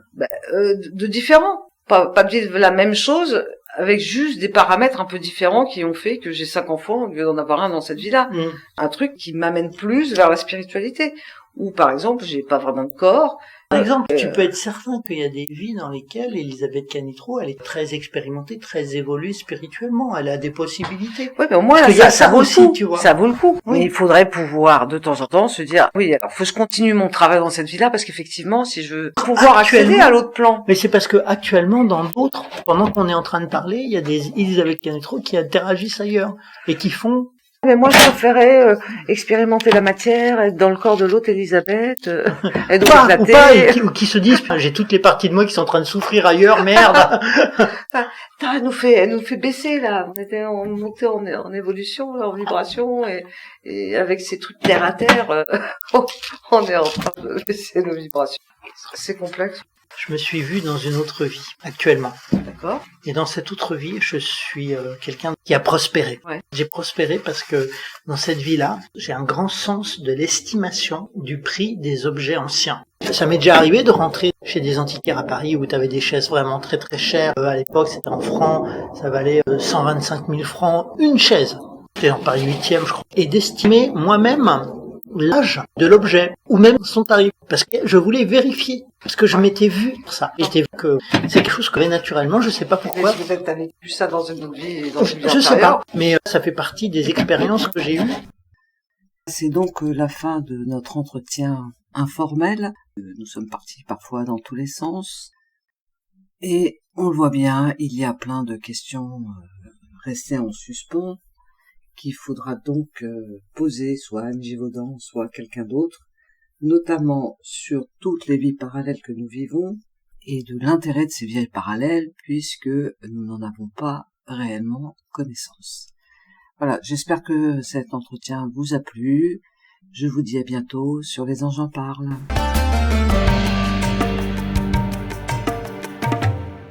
De différent. Pas de vivre la même chose, avec juste des paramètres un peu différents qui ont fait que j'ai 5 enfants au lieu d'en avoir un dans cette vie-là. Un truc qui m'amène plus vers la spiritualité. Ou par exemple, j'ai pas vraiment de corps. Par exemple, tu peux être certain qu'il y a des vies dans lesquelles Elisabeth Canitro, elle est très expérimentée, très évoluée spirituellement. Elle a des possibilités. Oui, mais au moins, ça vaut le coup. Tu vois. Ça vaut le coup. Oui. Mais il faudrait pouvoir, de temps en temps, se dire, oui, alors, faut que je continue mon travail dans cette vie-là, parce qu'effectivement, si je veux pouvoir accéder à l'autre plan. Mais c'est parce que, actuellement, dans d'autres, pendant qu'on est en train de parler, il y a des Elisabeth Canitro qui interagissent ailleurs. Et qui font. Mais moi, je préférais expérimenter la matière, être dans le corps de l'autre Elisabeth, être éclatée. Ou qui se disent, j'ai toutes les parties de moi qui sont en train de souffrir ailleurs, merde. Elle nous fait baisser, là. On montait en évolution, là, en vibration, et avec ces trucs terre à terre, on est en train de baisser nos vibrations. C'est complexe. Je me suis vu dans une autre vie, actuellement. D'accord. Et dans cette autre vie, je suis quelqu'un qui a prospéré. Ouais. J'ai prospéré parce que dans cette vie-là, j'ai un grand sens de l'estimation du prix des objets anciens. Ça m'est déjà arrivé de rentrer chez des antiquaires à Paris où tu avais des chaises vraiment très très chères. À l'époque, c'était en francs, ça valait 125 000 francs une chaise. C'était en Paris 8e, je crois. Et d'estimer moi-même l'âge de l'objet, ou même son tarif, parce que je voulais vérifier, parce que je m'étais vu pour ça. J'étais vu que c'est quelque chose que naturellement, je sais pas pourquoi. Peut-être t'as vécu ça dans une autre vie et dans une vie Je sais pas, mais ça fait partie des expériences que j'ai eues. C'est donc la fin de notre entretien informel. Nous sommes partis parfois dans tous les sens. Et on le voit bien, il y a plein de questions restées en suspens qu'il faudra donc poser soit à Anne Givaudan, soit à quelqu'un d'autre, notamment sur toutes les vies parallèles que nous vivons et de l'intérêt de ces vies parallèles puisque nous n'en avons pas réellement connaissance. Voilà, j'espère que cet entretien vous a plu. Je vous dis à bientôt sur Les Anges en parlent.